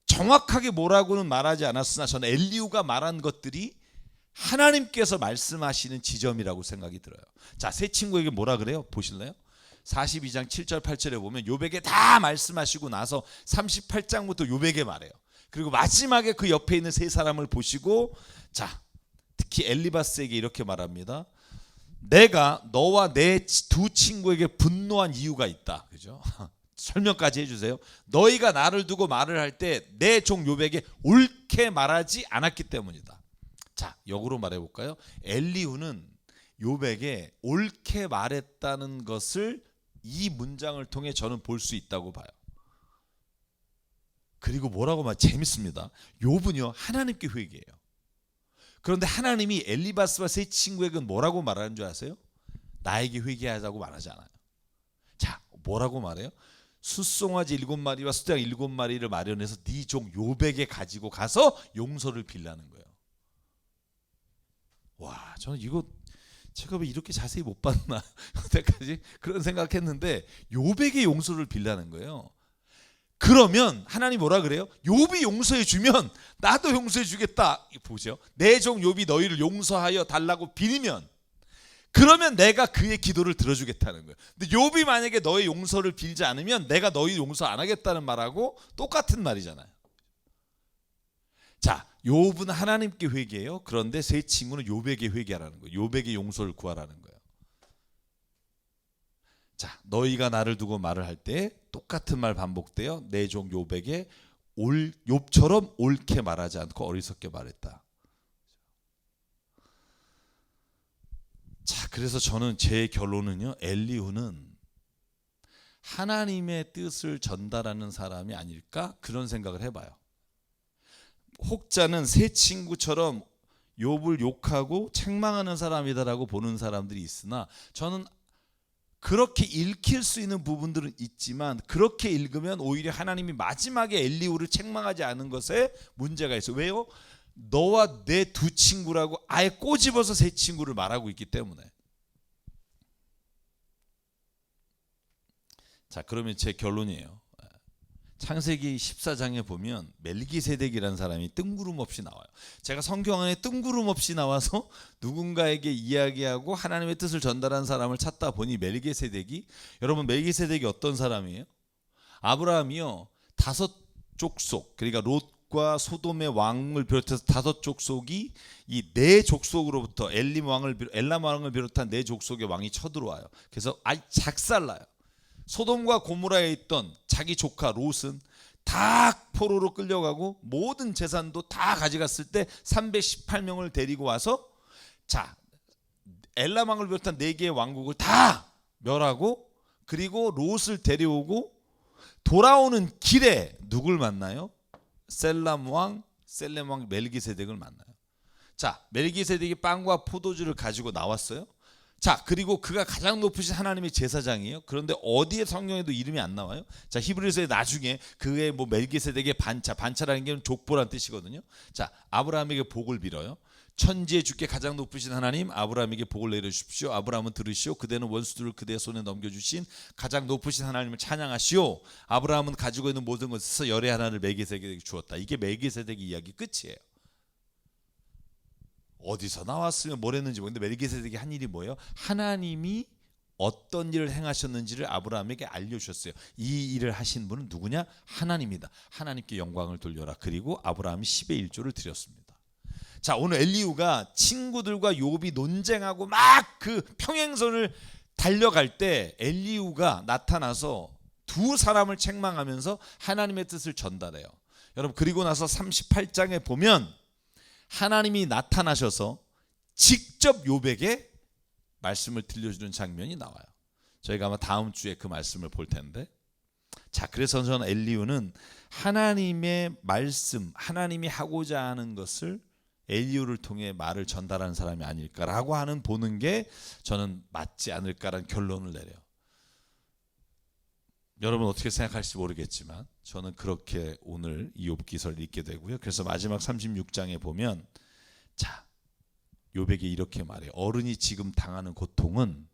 정확하게 뭐라고는 말하지 않았으나 저는 엘리후가 말한 것들이 하나님께서 말씀하시는 지점이라고 생각이 들어요. 자, 세 친구에게 뭐라 그래요? 보실래요? 42장 7절 8절에 보면 욥에게 다 말씀하시고 나서 38장부터 욥에게 말해요. 그리고 마지막에 그 옆에 있는 세 사람을 보시고 자, 특히 엘리바스에게 이렇게 말합니다. 내가 너와 내 두 친구에게 분노한 이유가 있다. 그죠? 설명까지 해주세요. 너희가 나를 두고 말을 할 때 내 종 욥에게 옳게 말하지 않았기 때문이다. 자, 역으로 말해볼까요? 엘리후는 욥에게 옳게 말했다는 것을 이 문장을 통해 저는 볼 수 있다고 봐요. 그리고 뭐라고 말 재밌습니다. 욥은요 하나님께 회개해요. 그런데 하나님이 엘리바스와 세 친구에게는 뭐라고 말하는 줄 아세요? 나에게 회개하자고 말하지 않아요. 자, 뭐라고 말해요? 숫송아지 7마리와 수양 7마리를 마련해서 네 종 욥에게 가지고 가서 용서를 빌라는 거예요. 와, 저는 이거 제가 왜 이렇게 자세히 못 봤나 여태까지 그런 생각했는데 욥에게 용서를 빌라는 거예요. 그러면 하나님 뭐라 그래요? 욥이 용서해 주면 나도 용서해 주겠다. 보죠. 내 종 욥이 너희를 용서하여 달라고 빌면 그러면 내가 그의 기도를 들어주겠다는 거예요. 근데 욥이 만약에 너의 용서를 빌지 않으면 내가 너희 용서 안 하겠다는 말하고 똑같은 말이잖아요. 자, 욥은 하나님께 회개해요. 그런데 세 친구는 욥에게 회개하라는 거예요. 욥에게 용서를 구하라는 거예요. 자, 너희가 나를 두고 말을 할 때 똑같은 말 반복돼요. 내 종 욥에게 욥처럼 옳게 말하지 않고 어리석게 말했다. 자, 그래서 저는 제 결론은요, 엘리후는 하나님의 뜻을 전달하는 사람이 아닐까 그런 생각을 해봐요. 혹자는 세 친구처럼 욥을 욕하고 책망하는 사람이다라고 보는 사람들이 있으나 저는 그렇게 읽힐 수 있는 부분들은 있지만 그렇게 읽으면 오히려 하나님이 마지막에 엘리후를 책망하지 않은 것에 문제가 있어. 왜요? 너와 내 두 친구라고 아예 꼬집어서 세 친구를 말하고 있기 때문에. 자, 그러면 제 결론이에요. 창세기 14장에 보면 멜기세덱이라는 사람이 뜬구름 없이 나와요. 제가 성경 안에 뜬구름 없이 나와서 누군가에게 이야기하고 하나님의 뜻을 전달한 사람을 찾다 보니 멜기세덱이, 여러분 멜기세덱이 어떤 사람이에요? 아브라함이요 5족속, 그러니까 롯과 소돔의 왕을 비롯해서 5족속이 이 4족속으로부터 엘람 왕을 비롯한 4족속의 왕이 쳐들어와요. 그래서 아주 작살나요. 소돔과 고모라에 있던 자기 조카 롯은 다 포로로 끌려가고 모든 재산도 다 가져갔을 때 318명을 데리고 와서 자 엘람 왕을 비롯한 4개의 왕국을 다 멸하고, 그리고 롯을 데려오고 돌아오는 길에 누굴 만나요? 셀렘 왕 멜기세덱을 만나요. 자, 멜기세덱이 빵과 포도주를 가지고 나왔어요. 자, 그리고 그가 가장 높으신 하나님의 제사장이에요. 그런데 어디에 성경에도 이름이 안 나와요? 자, 히브리서에 나중에 그의 뭐 멜기세덱의 반차라는 게 족보란 뜻이거든요. 자, 아브라함에게 복을 빌어요. 천지의 주께 가장 높으신 하나님, 아브라함에게 복을 내려주십시오. 아브라함은 들으시오. 그대는 원수들을 그대의 손에 넘겨주신 가장 높으신 하나님을 찬양하시오. 아브라함은 가지고 있는 모든 것에서 열의 하나를 멜기세덱에게 주었다. 이게 멜기세덱의 이야기 끝이에요. 어디서 나왔으면 뭘 했는지 모르겠는데 멜기세덱이 한 일이 뭐예요? 하나님이 어떤 일을 행하셨는지를 아브라함에게 알려주셨어요. 이 일을 하신 분은 누구냐? 하나님이다. 하나님께 영광을 돌려라. 그리고 아브라함이 10의 1조를 드렸습니다. 자, 오늘 엘리후가 친구들과 욥이 논쟁하고 막 그 평행선을 달려갈 때 엘리후가 나타나서 두 사람을 책망하면서 하나님의 뜻을 전달해요. 여러분, 그리고 나서 38장에 보면 하나님이 나타나셔서 직접 욥에게 말씀을 들려주는 장면이 나와요. 저희가 아마 다음 주에 그 말씀을 볼 텐데, 자, 그래서 저는 엘리후는 하나님의 말씀, 하나님이 하고자 하는 것을 엘리후를 통해 말을 전달하는 사람이 아닐까라고 하는 보는 게 저는 맞지 않을까라는 결론을 내려요. 여러분 어떻게 생각할지 모르겠지만 저는 그렇게 오늘 이 욥기서를 읽게 되고요. 그래서 마지막 36장에 보면 자, 욥에게 이렇게 말해요. 어른이 지금 당하는 고통은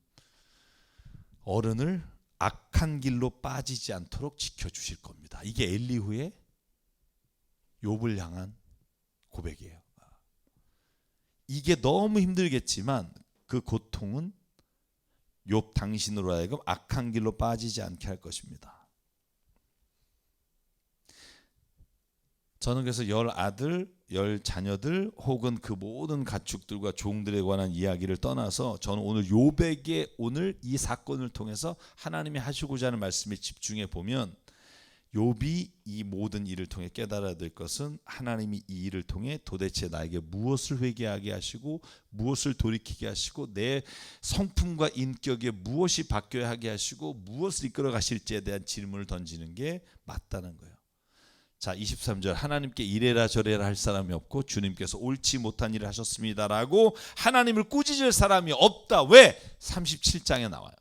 어른을 악한 길로 빠지지 않도록 지켜주실 겁니다. 이게 엘리후의 욥을 향한 고백이에요. 이게 너무 힘들겠지만 그 고통은 욥 당신으로 하여금 악한 길로 빠지지 않게 할 것입니다. 저는 그래서 10아들, 10자녀들 혹은 그 모든 가축들과 종들에 관한 이야기를 떠나서 저는 오늘 욥에게 오늘 이 사건을 통해서 하나님이 하시고자 하는 말씀에 집중해 보면 욥이 이 모든 일을 통해 깨달아야 될 것은 하나님이 이 일을 통해 도대체 나에게 무엇을 회개하게 하시고 무엇을 돌이키게 하시고 내 성품과 인격에 무엇이 바뀌어야 하게 하시고 무엇을 이끌어 가실지에 대한 질문을 던지는 게 맞다는 거예요. 자, 23절 하나님께 이래라 저래라 할 사람이 없고 주님께서 옳지 못한 일을 하셨습니다라고 하나님을 꾸짖을 사람이 없다. 왜? 37장에 나와요.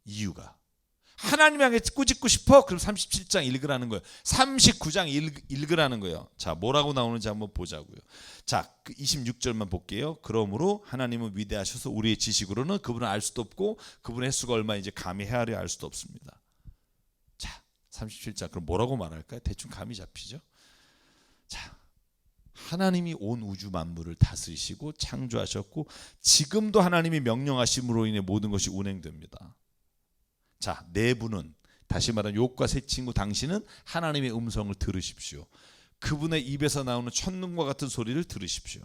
이유가 하나님 향해 꾸짖고 싶어? 그럼 37장 읽으라는 거예요. 39장 읽으라는 거예요. 자, 뭐라고 나오는지 한번 보자고요. 자, 26절만 볼게요. 그러므로 하나님은 위대하셔서 우리의 지식으로는 그분을 알 수도 없고 그분의 횟수가 얼마인지 감히 헤아려 알 수도 없습니다. 자, 37장 그럼 뭐라고 말할까요? 대충 감이 잡히죠. 자, 하나님이 온 우주 만물을 다스리시고 창조하셨고 지금도 하나님이 명령하심으로 인해 모든 것이 운행됩니다. 자, 내부는 다시 말하면 욥과 세 친구 당신은 하나님의 음성을 들으십시오. 그분의 입에서 나오는 천둥과 같은 소리를 들으십시오.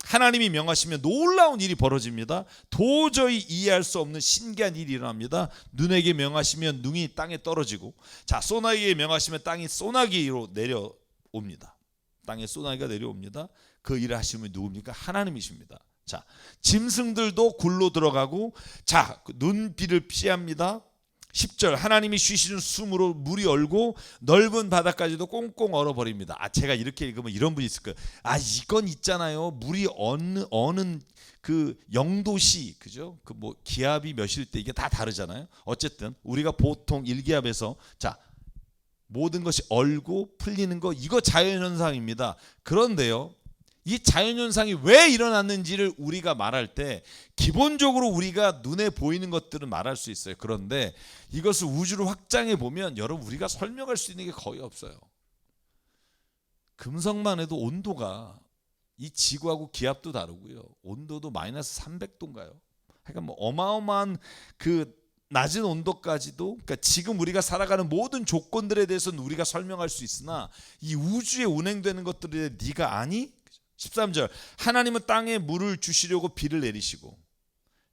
하나님이 명하시면 놀라운 일이 벌어집니다. 도저히 이해할 수 없는 신기한 일이 일어납니다. 눈에게 명하시면 눈이 땅에 떨어지고, 자, 소나기에 명하시면 땅이 소나기로 내려옵니다. 땅에 소나기가 내려옵니다. 그 일을 하시면 누굽니까? 하나님이십니다. 자, 짐승들도 굴로 들어가고, 자, 눈비를 피합니다. 10절 하나님이 쉬시는 숨으로 물이 얼고 넓은 바다까지도 꽁꽁 얼어버립니다. 제가 이렇게 읽으면 이런 분이 있을 거예요. 이건 있잖아요. 물이 어는 그 영도시, 그죠? 그 뭐 기압이 몇일 때 이게 다 다르잖아요. 어쨌든 우리가 보통 일기압에서 모든 것이 얼고 풀리는 거, 이거 자연현상입니다. 그런데요, 이 자연현상이 왜 일어났는지를 우리가 말할 때 기본적으로 우리가 눈에 보이는 것들은 말할 수 있어요. 그런데 이것을 우주로 확장해 보면 여러분, 우리가 설명할 수 있는 게 거의 없어요. 금성만 해도 온도가 이 지구하고 기압도 다르고요, 온도도 마이너스 300도인가요? 그러니까 뭐 어마어마한 그 낮은 온도까지도, 그러니까 지금 우리가 살아가는 모든 조건들에 대해서는 우리가 설명할 수 있으나 이 우주에 운행되는 것들에 네가 아니? 13절 하나님은 땅에 물을 주시려고 비를 내리시고,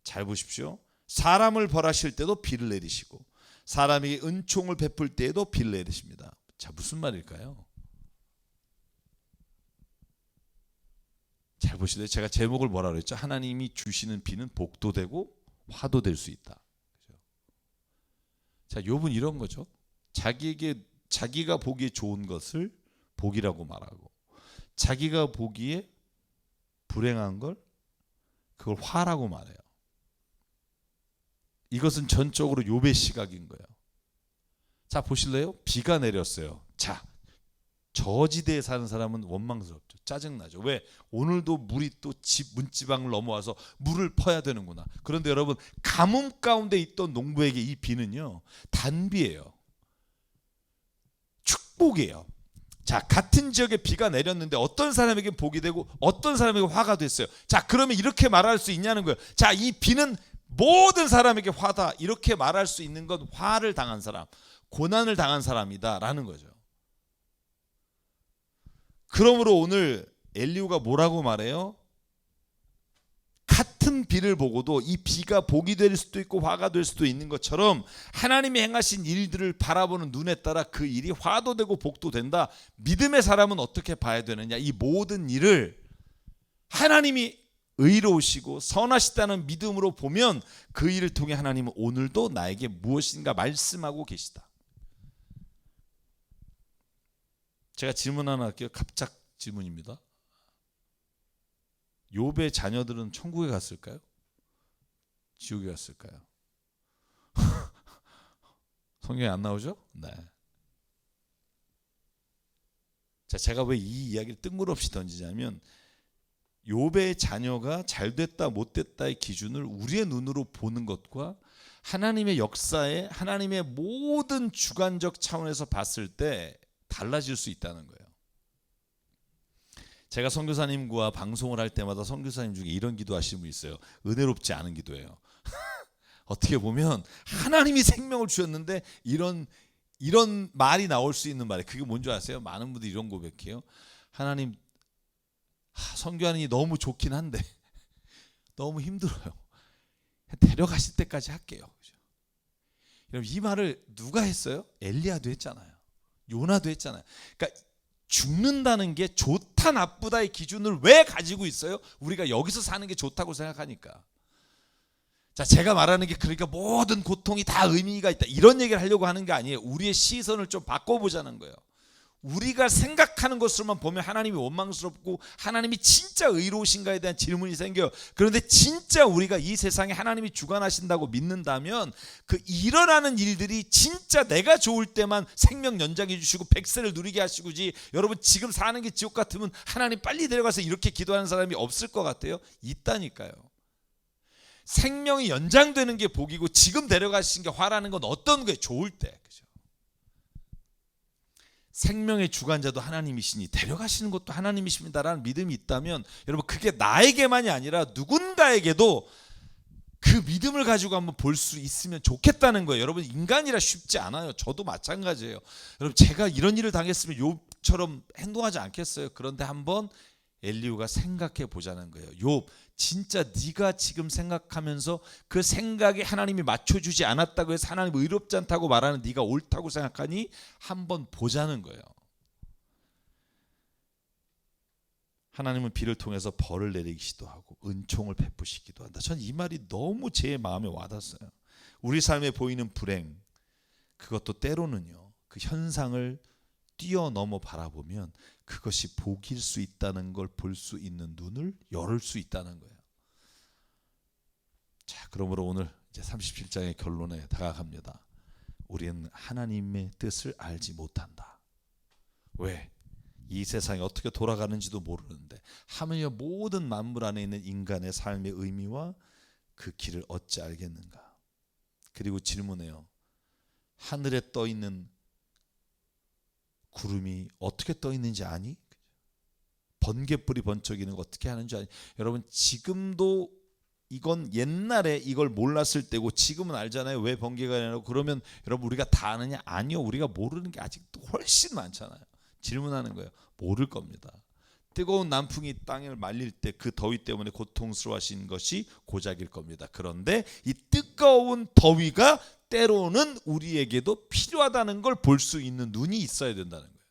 잘 보십시오, 사람을 벌하실 때도 비를 내리시고 사람에게 은총을 베풀 때에도 비를 내리십니다. 무슨 말일까요? 잘 보시래요. 제가 제목을 뭐라 그랬죠? 하나님이 주시는 비는 복도 되고 화도 될 수 있다. 욥은 이런 거죠. 자기가 보기에 좋은 것을 복이라고 말하고, 자기가 보기에 불행한 걸 그걸 화라고 말해요. 이것은 전적으로 욥의 시각인 거예요. 보실래요? 비가 내렸어요. 저지대에 사는 사람은 원망스럽죠. 짜증나죠. 왜? 오늘도 물이 또 집 문지방을 넘어와서 물을 퍼야 되는구나. 그런데 여러분, 가뭄 가운데 있던 농부에게 이 비는요, 단비예요. 축복이에요. 같은 지역에 비가 내렸는데 어떤 사람에게 복이 되고 어떤 사람에게 화가 됐어요. 그러면 이렇게 말할 수 있냐는 거예요. 이 비는 모든 사람에게 화다, 이렇게 말할 수 있는 건 화를 당한 사람, 고난을 당한 사람이다 라는 거죠. 그러므로 오늘 엘리후가 뭐라고 말해요? 같은 비를 보고도 이 비가 복이 될 수도 있고 화가 될 수도 있는 것처럼 하나님이 행하신 일들을 바라보는 눈에 따라 그 일이 화도 되고 복도 된다. 믿음의 사람은 어떻게 봐야 되느냐? 이 모든 일을 하나님이 의로우시고 선하시다는 믿음으로 보면 그 일을 통해 하나님은 오늘도 나에게 무엇인가 말씀하고 계시다. 제가 질문 하나 할게요. 갑작 질문입니다. 욥의 자녀들은 천국에 갔을까요? 지옥에 갔을까요? 성경에 안 나오죠? 네. 제가 왜 이 이야기를 뜬금없이 던지냐면, 욥의 자녀가 잘됐다 못됐다의 기준을 우리의 눈으로 보는 것과 하나님의 역사에 하나님의 모든 주관적 차원에서 봤을 때 달라질 수 있다는 거예요. 제가 선교사님과 방송을 할 때마다 선교사님 중에 이런 기도하시는 분이 있어요. 은혜롭지 않은 기도예요. 어떻게 보면 하나님이 생명을 주셨는데 이런 말이 나올 수 있는 말이, 그게 뭔지 아세요? 많은 분들이 이런 고백해요. 하나님, 선교하는 게 너무 좋긴 한데 너무 힘들어요. 데려가실 때까지 할게요. 여러분, 이 말을 누가 했어요? 엘리야도 했잖아요. 요나도 했잖아요. 그러니까 죽는다는 게 좋다 나쁘다의 기준을 왜 가지고 있어요? 우리가 여기서 사는 게 좋다고 생각하니까. 제가 말하는 게 그러니까 모든 고통이 다 의미가 있다, 이런 얘기를 하려고 하는 게 아니에요. 우리의 시선을 좀 바꿔보자는 거예요. 우리가 생각하는 것으로만 보면 하나님이 원망스럽고 하나님이 진짜 의로우신가에 대한 질문이 생겨요. 그런데 진짜 우리가 이 세상에 하나님이 주관하신다고 믿는다면 그 일어나는 일들이 진짜 내가 좋을 때만 생명 연장해 주시고 100세를 누리게 하시고지, 여러분 지금 사는 게 지옥 같으면 하나님 빨리 데려가서 이렇게 기도하는 사람이 없을 것 같아요? 있다니까요. 생명이 연장되는 게 복이고 지금 데려가신 게 화라는 건 어떤 게 좋을 때, 그죠? 생명의 주관자도 하나님이시니 데려가시는 것도 하나님이십니다라는 믿음이 있다면, 여러분 그게 나에게만이 아니라 누군가에게도 그 믿음을 가지고 한번 볼 수 있으면 좋겠다는 거예요. 여러분, 인간이라 쉽지 않아요. 저도 마찬가지예요. 여러분, 제가 이런 일을 당했으면 욥처럼 행동하지 않겠어요? 그런데 한번 엘리후가 생각해 보자는 거예요. 욥, 진짜 네가 지금 생각하면서 그 생각에 하나님이 맞춰주지 않았다고 해서 하나님 의롭지 않다고 말하는 네가 옳다고 생각하니? 한번 보자는 거예요. 하나님은 비를 통해서 벌을 내리기도 하고 은총을 베푸시기도 한다. 전 이 말이 너무 제 마음에 와닿았어요. 우리 삶에 보이는 불행, 그것도 때로는요, 그 현상을 뛰어넘어 바라보면 그것이 복일 수 있다는 걸 볼 수 있는 눈을 열을 수 있다는 거예요. 자, 그러므로 오늘 이제 37장의 결론에 다가갑니다. 우리는 하나님의 뜻을 알지 못한다. 왜? 이 세상이 어떻게 돌아가는지도 모르는데 하물며 모든 만물 안에 있는 인간의 삶의 의미와 그 길을 어찌 알겠는가? 그리고 질문해요. 하늘에 떠 있는 구름이 어떻게 떠 있는지 아니? 번개불이 번쩍이는 거 어떻게 하는지 아니? 여러분, 지금도 이건 옛날에 이걸 몰랐을 때고 지금은 알잖아요. 왜 번개가 나고. 그러면 여러분, 우리가 다 아느냐? 아니요. 우리가 모르는 게 아직도 훨씬 많잖아요. 질문하는 거예요. 모를 겁니다. 뜨거운 남풍이 땅을 말릴 때 그 더위 때문에 고통스러워하신 것이 고작일 겁니다. 그런데 이 뜨거운 더위가 때로는 우리에게도 필요하다는 걸 볼 수 있는 눈이 있어야 된다는 거예요.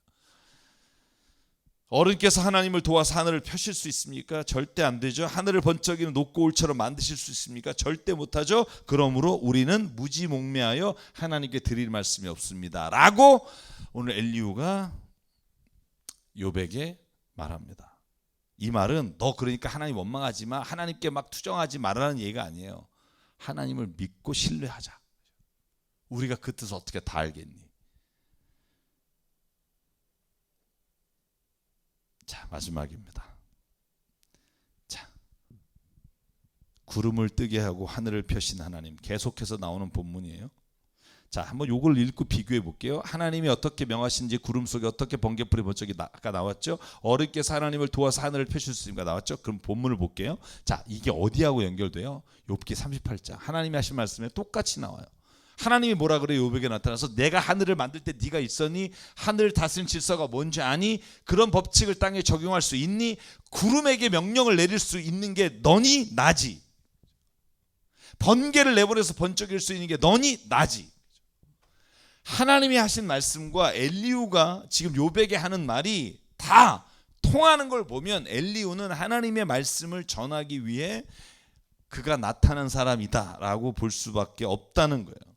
어른께서 하나님을 도와서 하늘을 펴실 수 있습니까? 절대 안 되죠. 하늘을 번쩍이는 녹고울처럼 만드실 수 있습니까? 절대 못하죠. 그러므로 우리는 무지몽매하여 하나님께 드릴 말씀이 없습니다 라고 오늘 엘리후가 욥에게 말합니다. 이 말은 너 그러니까 하나님 원망하지 마, 하나님께 막 투정하지 말라는 얘기가 아니에요. 하나님을 믿고 신뢰하자. 우리가 그 뜻을 어떻게 다 알겠니? 자, 마지막입니다. 자, 구름을 뜨게 하고 하늘을 펴신 하나님, 계속해서 나오는 본문이에요. 자, 한번 요걸 읽고 비교해 볼게요. 하나님이 어떻게 명하신지, 구름 속에 어떻게 번개불이 번쩍이 아까 나왔죠. 어른께서 하나님을 도와서 하늘을 펴실 수 있습니까? 나왔죠. 그럼 본문을 볼게요. 자, 이게 어디하고 연결돼요? 욥기 38장. 하나님이 하신 말씀에 똑같이 나와요. 하나님이 뭐라 그래요? 욥에게 나타나서 내가 하늘을 만들 때 네가 있었니? 하늘 다스린 질서가 뭔지 아니? 그런 법칙을 땅에 적용할 수 있니? 구름에게 명령을 내릴 수 있는 게 너니 나지? 번개를 내보내서 번쩍일 수 있는 게 너니 나지? 하나님이 하신 말씀과 엘리후가 지금 욥에게 하는 말이 다 통하는 걸 보면 엘리후는 하나님의 말씀을 전하기 위해 그가 나타난 사람이다라고 볼 수밖에 없다는 거예요.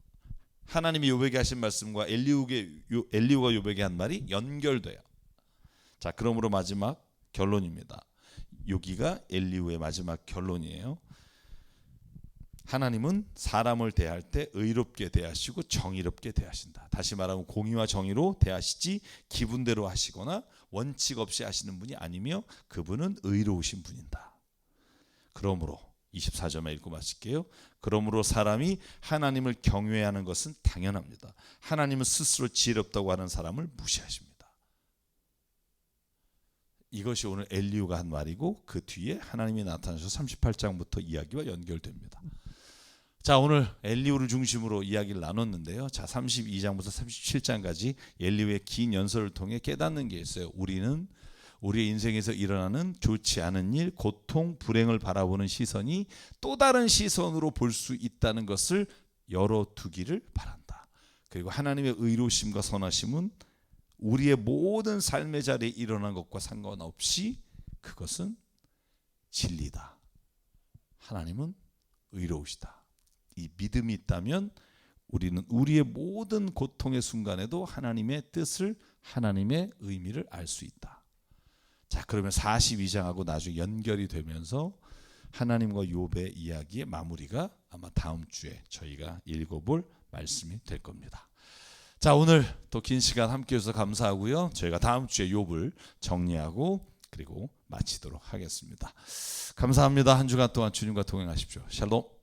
하나님이 욥에게 하신 말씀과 엘리후가 욥에게 한 말이 연결돼요. 자, 그러므로 마지막 결론입니다. 여기가 엘리후의 마지막 결론이에요. 하나님은 사람을 대할 때 의롭게 대하시고 정의롭게 대하신다. 다시 말하면 공의와 정의로 대하시지 기분대로 하시거나 원칙 없이 하시는 분이 아니며 그분은 의로우신 분이다. 그러므로 24절만 읽고 마칠게요. 그러므로 사람이 하나님을 경외하는 것은 당연합니다. 하나님은 스스로 지혜롭다고 하는 사람을 무시하십니다. 이것이 오늘 엘리후가 한 말이고 그 뒤에 하나님이 나타나셔서 38장부터 이야기와 연결됩니다. 자, 오늘 엘리후를 중심으로 이야기를 나눴는데요. 자, 32장부터 37장까지 엘리후의 긴 연설을 통해 깨닫는 게 있어요. 우리는 우리의 인생에서 일어나는 좋지 않은 일, 고통, 불행을 바라보는 시선이 또 다른 시선으로 볼 수 있다는 것을 열어두기를 바란다. 그리고 하나님의 의로우심과 선하심은 우리의 모든 삶의 자리에 일어난 것과 상관없이 그것은 진리다. 하나님은 의로우시다. 이 믿음이 있다면 우리는 우리의 모든 고통의 순간에도 하나님의 뜻을, 하나님의 의미를 알 수 있다. 자, 그러면 42장하고 나중에 연결이 되면서 하나님과 욥의 이야기의 마무리가 아마 다음 주에 저희가 읽어볼 말씀이 될 겁니다. 자, 오늘 또 긴 시간 함께 해주셔서 감사하고요. 저희가 다음 주에 욥을 정리하고 그리고 마치도록 하겠습니다. 감사합니다. 한 주간 동안 주님과 동행하십시오. 샬롬.